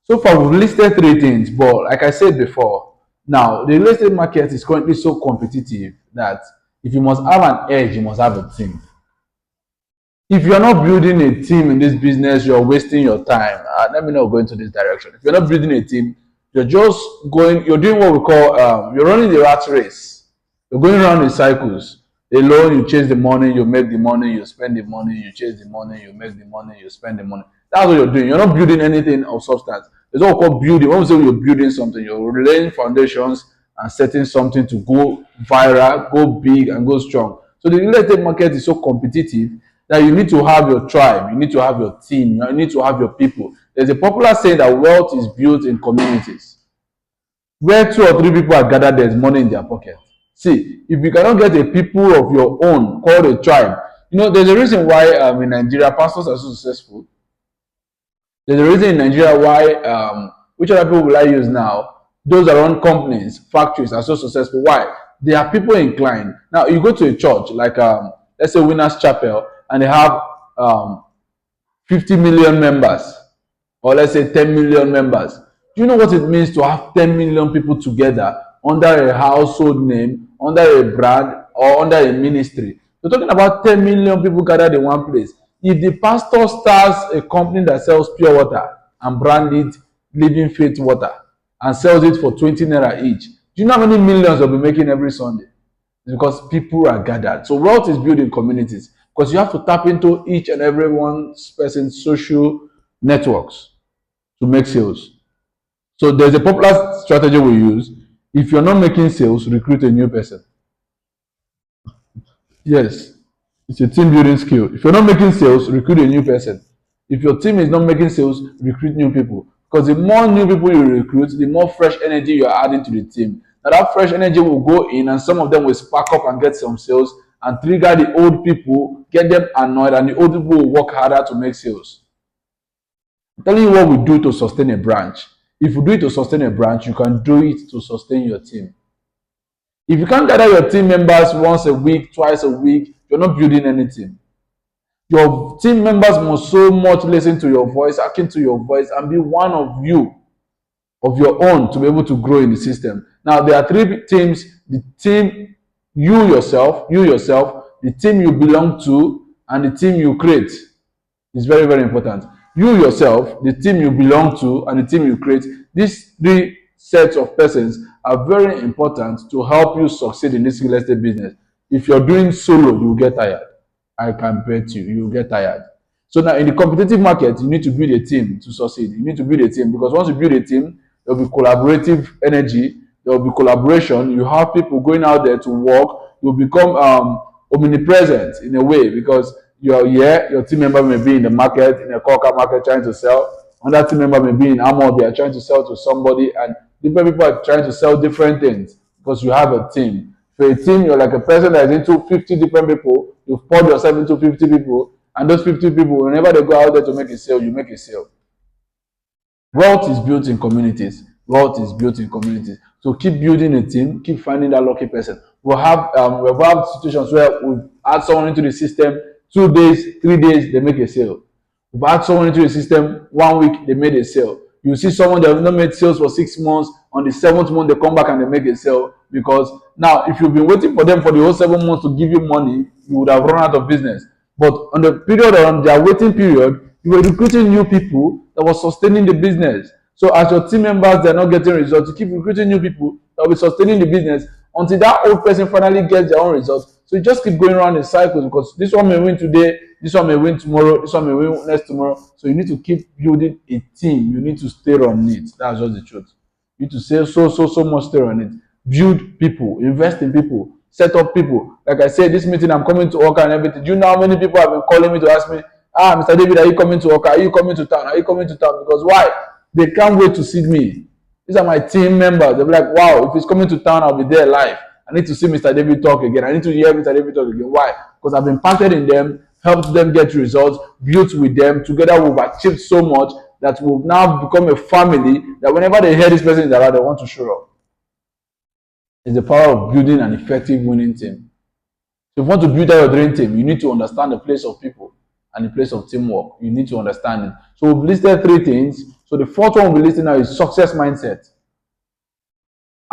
So far, we've listed three things, but like I said before, now the real estate market is currently so competitive that if you must have an edge, you must have a team. If you're not building a team in this business, you're wasting your time. Let me not go into this direction. If you're not building a team, you're just going, you're doing what we call, you're running the rat race. You're going around in cycles. Alone, you chase the money, you make the money, you spend the money, you chase the money, you make the money, you spend the money. That's what you're doing. You're not building anything of substance. It's all called building. When we say you're building something, you're laying foundations and setting something to go viral, go big, and go strong. So the real estate market is so competitive that you need to have your tribe, you need to have your team, you need to have your people. There's a popular saying that wealth is built in communities. Where two or three people are gathered, there's money in their pocket. See, if you cannot get a people of your own called a tribe, there's a reason why in Nigeria pastors are so successful. There's a reason in Nigeria why, which other people will I use now? Those that run companies, factories are so successful. Why? They are people inclined. Now, you go to a church like, let's say, Winners Chapel, and they have 50 million members, or let's say 10 million members. Do you know what it means to have 10 million people together under a household name, under a brand, or under a ministry? You're talking about 10 million people gathered in one place. If the pastor starts a company that sells pure water and brand it Living Faith Water and sells it for 20 naira each, do you know how many millions they'll be making every Sunday? It's because people are gathered. So wealth is built in communities because you have to tap into each and every one person's social networks to make sales. So there's a popular strategy we use. If you're not making sales, recruit a new person. Yes, it's a team building skill. If you're not making sales, recruit a new person. If your team is not making sales, recruit new people. Because the more new people you recruit, the more fresh energy you're adding to the team. Now that fresh energy will go in and some of them will spark up and get some sales and trigger the old people, get them annoyed, and the old people will work harder to make sales. I'm telling you what we do to sustain a branch. If you do it to sustain a branch, you can do it to sustain your team. If you can't gather your team members once a week, twice a week, you're not building anything. Your team members must so much listen to your voice, akin to your voice, and be one of you, of your own, to be able to grow in the system. Now, there are three teams. The team you yourself, the team you belong to, and the team you create. It's very, very important. You yourself, the team you belong to, and the team you create. These three sets of persons are very important to help you succeed in this real estate business. If you're doing solo, you will get tired. I can bet you will get tired. So now in the competitive market, you need to build a team to succeed. You need to build a team because once you build a team, there will be collaborative energy, there will be collaboration. You have people going out there to work. You become omnipresent in a way because you're here, your team member may be in the market, in a Coca market trying to sell. Another team member may be in Amor, they are trying to sell to somebody, and different people are trying to sell different things because you have a team. For a team, you're like a person that is into 50 different people, you've poured yourself into 50 people, and those 50 people, whenever they go out there to make a sale, you make a sale. Wealth is built in communities. Wealth is built in communities. So keep building a team, keep finding that lucky person. We'll have situations where we add someone into the system, 2 days, 3 days, they make a sale. We've add someone into the system, 1 week, they made a sale. You see someone that have not made sales for 6 months, on the 7th month, they come back and they make a sale. Because now, if you've been waiting for them for the whole 7 months to give you money, you would have run out of business. But on the period, on their waiting period, you were recruiting new people that was sustaining the business. So as your team members, they're not getting results, you keep recruiting new people that will be sustaining the business until that old person finally gets their own results. So you just keep going around in cycles because this one may win today, this one may win tomorrow, this one may win next tomorrow. So you need to keep building a team. You need to stay on it. That's just the truth. You need to say so much stay on it. Build people, invest in people, set up people. Like I said, this meeting I'm coming to Oka and everything. Do you know how many people have been calling me to ask me, Mr. David, are you coming to Oka? Are you coming to town? Are you coming to town? Because why? They can't wait to see me. These are my team members. They'll be like, wow, if he's coming to town, I'll be there live. I need to see Mr. David talk again. I need to hear Mr. David talk again. Why? Because I've been impacted in them, helped them get results, built with them. Together we've achieved so much that we've now become a family that whenever they hear this person is around, they want to show up. It's the power of building an effective winning team. So if you want to build out your dream team, you need to understand the place of people and the place of teamwork. You need to understand it. So we've listed three things. So the fourth one we'll be listing now is success mindset.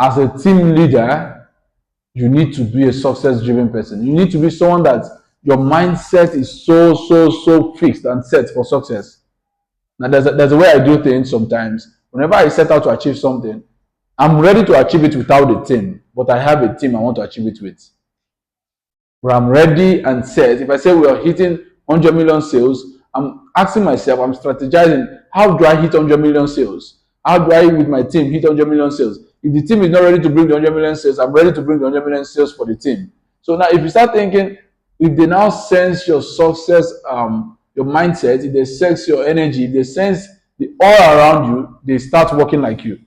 As a team leader, you need to be a success-driven person. You need to be someone that your mindset is so fixed and set for success. Now, there's a way I do things sometimes. Whenever I set out to achieve something, I'm ready to achieve it without a team, but I have a team I want to achieve it with. Where I'm ready and set. If I say we are hitting 100 million sales, I'm asking myself, I'm strategizing, how do I hit 100 million sales? How do I, with my team, hit 100 million sales? If the team is not ready to bring the 100 million sales, I'm ready to bring the 100 million sales for the team. So now, if you start thinking, if they now sense your success, your mindset, if they sense your energy, if they sense the all around you, they start working like you.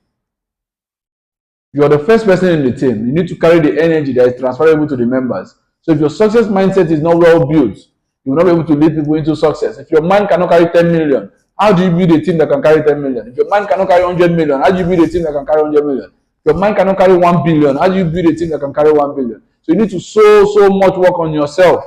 You are the first person in the team. You need to carry the energy that is transferable to the members. So if your success mindset is not well built, you will not be able to lead people into success. If your mind cannot carry 10 million, how do you build a team that can carry 10 million? If your mind cannot carry 100 million, how do you build a team that can carry 100 million? If your mind cannot carry 1 billion, how do you build a team that can carry 1 billion? So you need to so much work on yourself.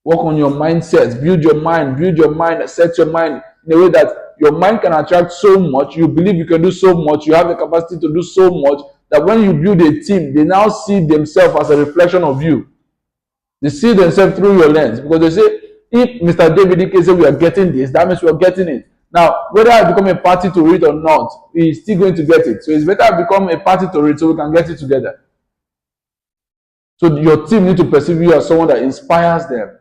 Work on your mindset. Build your mind, set your mind in a way that your mind can attract so much. You believe you can do so much. You have the capacity to do so much that when you build a team, they now see themselves as a reflection of you. They see themselves through your lens, because they say, if Mr. David Ike says we are getting this, that means we are getting it. Now, whether I become a party to it or not, he is still going to get it. So it's better I become a party to it so we can get it together. So your team need to perceive you as someone that inspires them.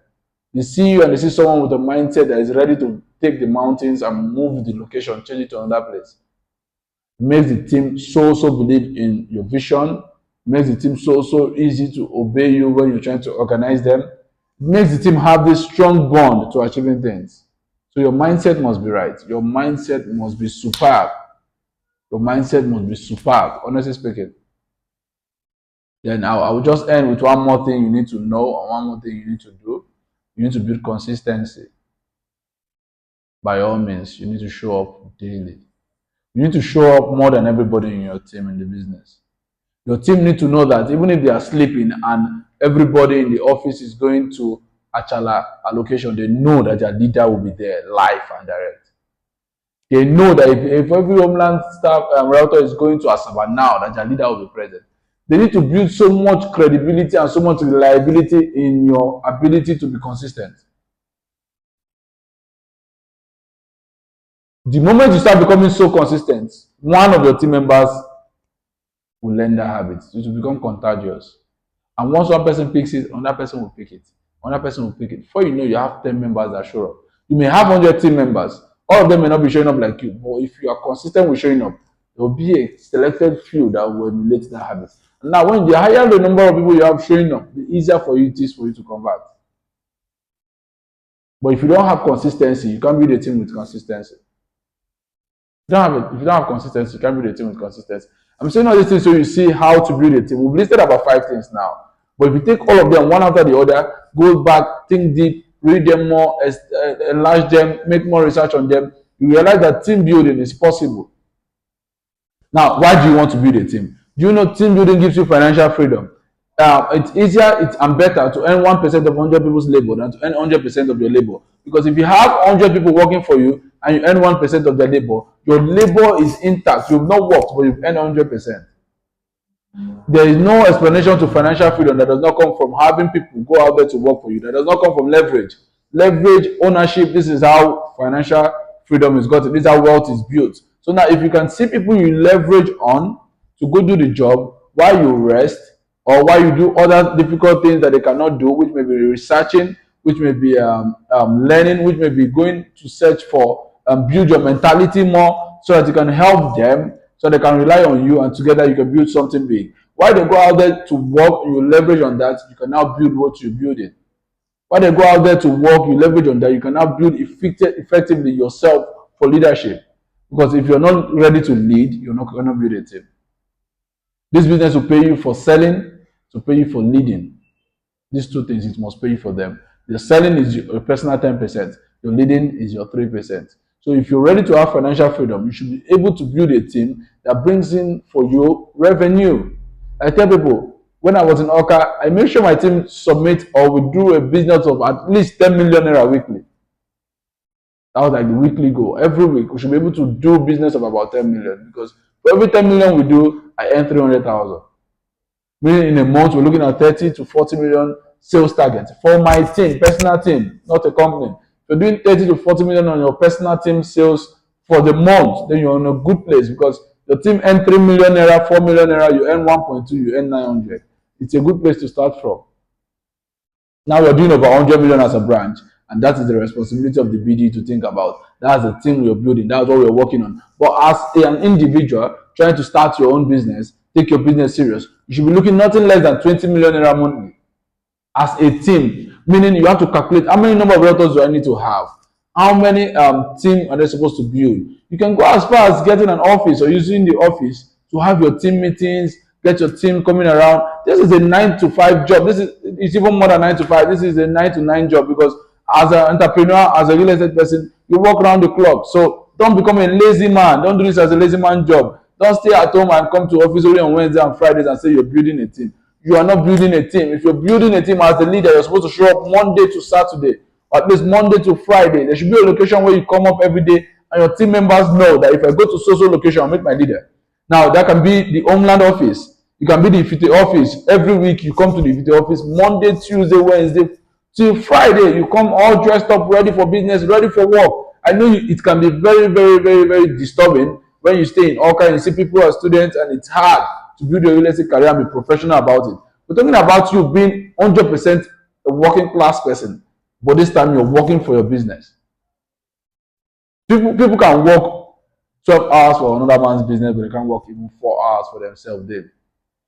They see you and they see someone with a mindset that is ready to take the mountains and move the location, change it to another place. It makes the team so believe in your vision. It makes the team so easy to obey you when you're trying to organize them. It makes the team have this strong bond to achieving things. So your mindset must be right. Your mindset must be superb. Your mindset must be superb, honestly speaking. Then I will just end with one more thing you need to know and one more thing you need to do. You need to build consistency. By all means, you need to show up daily. You need to show up more than everybody in your team in the business. Your team need to know that even if they are sleeping and everybody in the office is going to Achala allocation, they know that their leader will be there live and direct. They know that if every homeland staff router is going to Asaba now, that their leader will be present. They need to build so much credibility and so much reliability in your ability to be consistent. The moment you start becoming so consistent, one of your team members will learn that habit. It will become contagious. And once one person picks it, another person will pick it. Another person will pick it. Before you know, you have 10 members that show up. You may have 100 team members. All of them may not be showing up like you. But if you are consistent with showing up, there will be a selected few that will emulate that habit. And now, when the higher the number of people you have showing up, the easier for you it is for you to convert. But if you don't have consistency, you can't build a team with consistency. If you don't have consistency, you can't build a team with consistency. I'm saying all these things so you see how to build a team. We've listed about 5 things now. But if you take all of them one after the other, go back, think deep, read them more, enlarge them, make more research on them, you realize that team building is possible. Now, why do you want to build a team? Do you know team building gives you financial freedom? It's easier and better to earn 1% of 100 people's labor than to earn 100% of your labor. Because if you have 100 people working for you and you earn 1% of their labor, your labor is intact. You've not worked, but you've earned 100%. There is no explanation to financial freedom that does not come from having people go out there to work for you. That does not come from leverage. Leverage, ownership, this is how financial freedom is gotten. This is how wealth is built. So now if you can see people you leverage on to go do the job while you rest, or while you do other difficult things that they cannot do, which may be researching, which may be learning, which may be going to search for, build your mentality more so that you can help them, so they can rely on you, and together you can build something big. While they go out there to work, you leverage on that, you can now build what you're building. While they go out there to work, you leverage on that, you can now build effectively yourself for leadership. Because if you're not ready to lead, you're not going to build a team. This business will pay you for selling, to pay you for leading. These 2 things, it must pay you for them. The selling is your personal 10%. Your leading is your 3%. So if you're ready to have financial freedom, you should be able to build a team that brings in for you revenue. I tell people, when I was in Oka, I make sure my team submit or we do a business of at least 10 million naira weekly. That was like the weekly goal. Every week we should be able to do business of about 10 million, because for every 10 million we do, I earn 300,000. Meaning in a month we're looking at 30 to 40 million sales target for my team, personal team, not a company. If you're doing 30 to 40 million on your personal team sales for the month, then you're in a good place, because your team earn 3 million naira, 4 million naira, you earn 1.2, you earn 900. It's a good place to start from. Now we're doing over 100 million as a branch, and that is the responsibility of the BD to think about. That's the team we're building. That's what we're working on. But as an individual trying to start your own business, take your business serious, you should be looking nothing less than 20 million naira monthly as a team. Meaning you have to calculate how many number of realtors do I need to have, how many team are they supposed to build. You can go as far as getting an office or using the office to have your team meetings, get your team coming around. This is a 9 to 5 job. This is, it's even more than 9 to 5. This is a 9 to 9 job, because as an entrepreneur, as a real estate person, you work around the clock. So don't become a lazy man. Don't do this as a lazy man job. Don't stay at home and come to office only on Wednesday and Fridays and say you're building a team. You are not building a team. If you're building a team as the leader, you're supposed to show up Monday to Saturday, or at least Monday to Friday. There should be a location where you come up every day and your team members know that if I go to social location, I'll meet my leader. Now, that can be the Homeland office. It can be the Ifite office. Every week you come to the Ifite office, Monday, Tuesday, Wednesday, till Friday. You come all dressed up, ready for business, ready for work. I know it can be very, very, very, very disturbing when you stay in Oka and you see people as students, and it's hard to build your real estate career and be professional about it. We're talking about you being 100% a working class person, but this time you're working for your business. People can work 12 hours for another man's business, but they can't work even 4 hours for themselves daily.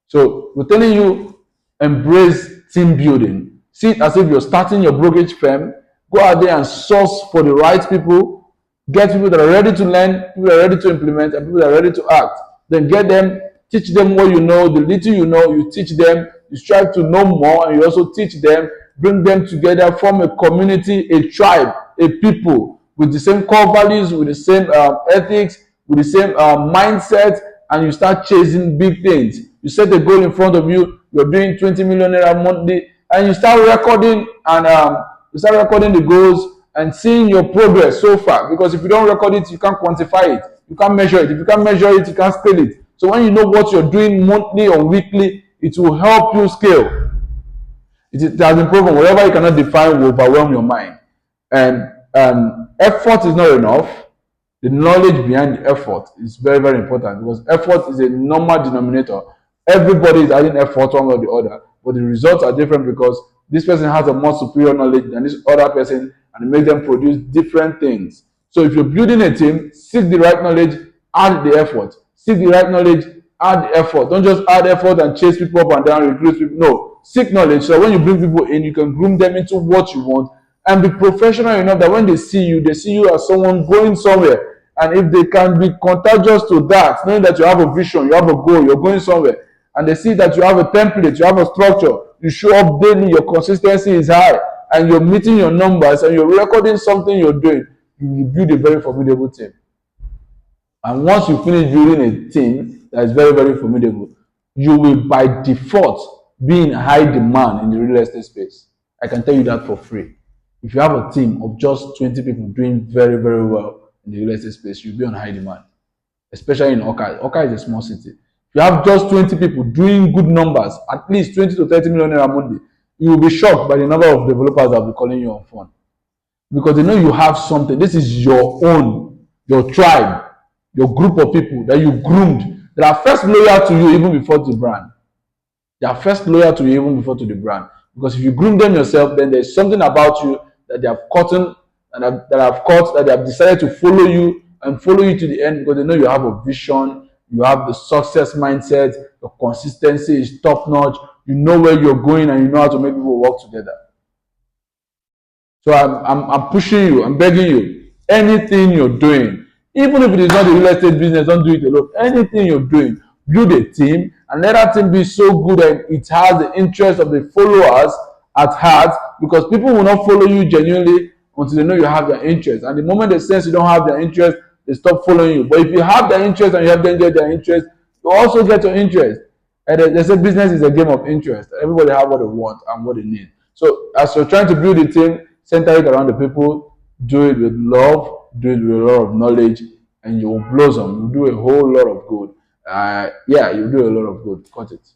So we're telling you, embrace team building. See it as if you're starting your brokerage firm. Go out there and source for the right people. Get people that are ready to learn, people that are ready to implement, and people that are ready to act. Then get them, teach them what you know, the little you know, you teach them. You strive to know more, and you also teach them, bring them together, form a community, a tribe, a people with the same core values, with the same ethics, with the same mindset, and you start chasing big things. You set a goal in front of you, you're doing 20 million naira monthly, and you start recording, and the goals and seeing your progress so far. Because if you don't record it, you can't quantify it, you can't measure it. If you can't measure it, you can't scale it. So when you know what you're doing monthly or weekly, it will help you scale. It has been proven, whatever you cannot define will overwhelm your mind. And effort is not enough. The knowledge behind the effort is very, very important, because effort is a normal denominator. Everybody is adding effort one way or the other, but the results are different, because this person has a more superior knowledge than this other person, and it makes them produce different things. So if you're building a team, seek the right knowledge, add the effort. Seek the right knowledge, add the effort. Don't just add effort and chase people up and down, recruit people. No, seek knowledge, so when you bring people in, you can groom them into what you want, and be professional enough that when they see you as someone going somewhere. And if they can be contagious to that, knowing that you have a vision, you have a goal, you're going somewhere, and they see that you have a template, you have a structure, you show up daily, your consistency is high, and you're meeting your numbers, and you're recording something you're doing, you will build a very formidable team. And once you finish building a team that is very, very formidable, you will by default be in high demand in the real estate space. I can tell you that for free. If you have a team of just 20 people doing very, very well in the real estate space, you'll be on high demand, especially in Oka. Oka is a small city. If you have just 20 people doing good numbers, at least 20 to 30 million naira monthly, you will be shocked by the number of developers that will be calling you on phone, because they know you have something. This is your own, your tribe, your group of people that you groomed, that are first loyal to you even before the brand. They are first loyal to you even before to the brand. Because if you groom them yourself, then there's something about you that they have caught, that they have decided to follow you and follow you to the end, because they know you have a vision, you have the success mindset, your consistency is top notch, you know where you're going, and you know how to make people work together. So I'm pushing you, I'm begging you, anything you're doing, even if it is not a real estate business, don't do it alone. Anything you're doing, build a team, and let that team be so good that it has the interest of the followers at heart, because people will not follow you genuinely until they know you have their interest. And the moment they sense you don't have their interest, they stop following you. But if you have their interest and you have them get their interest, you also get your interest. And they say business is a game of interest. Everybody have what they want and what they need. So as you're trying to build a team, center it around the people, Do it with love, do it with a lot of knowledge, and you will blossom. You do a whole lot of good. Yeah, you do a lot of good. Cut it.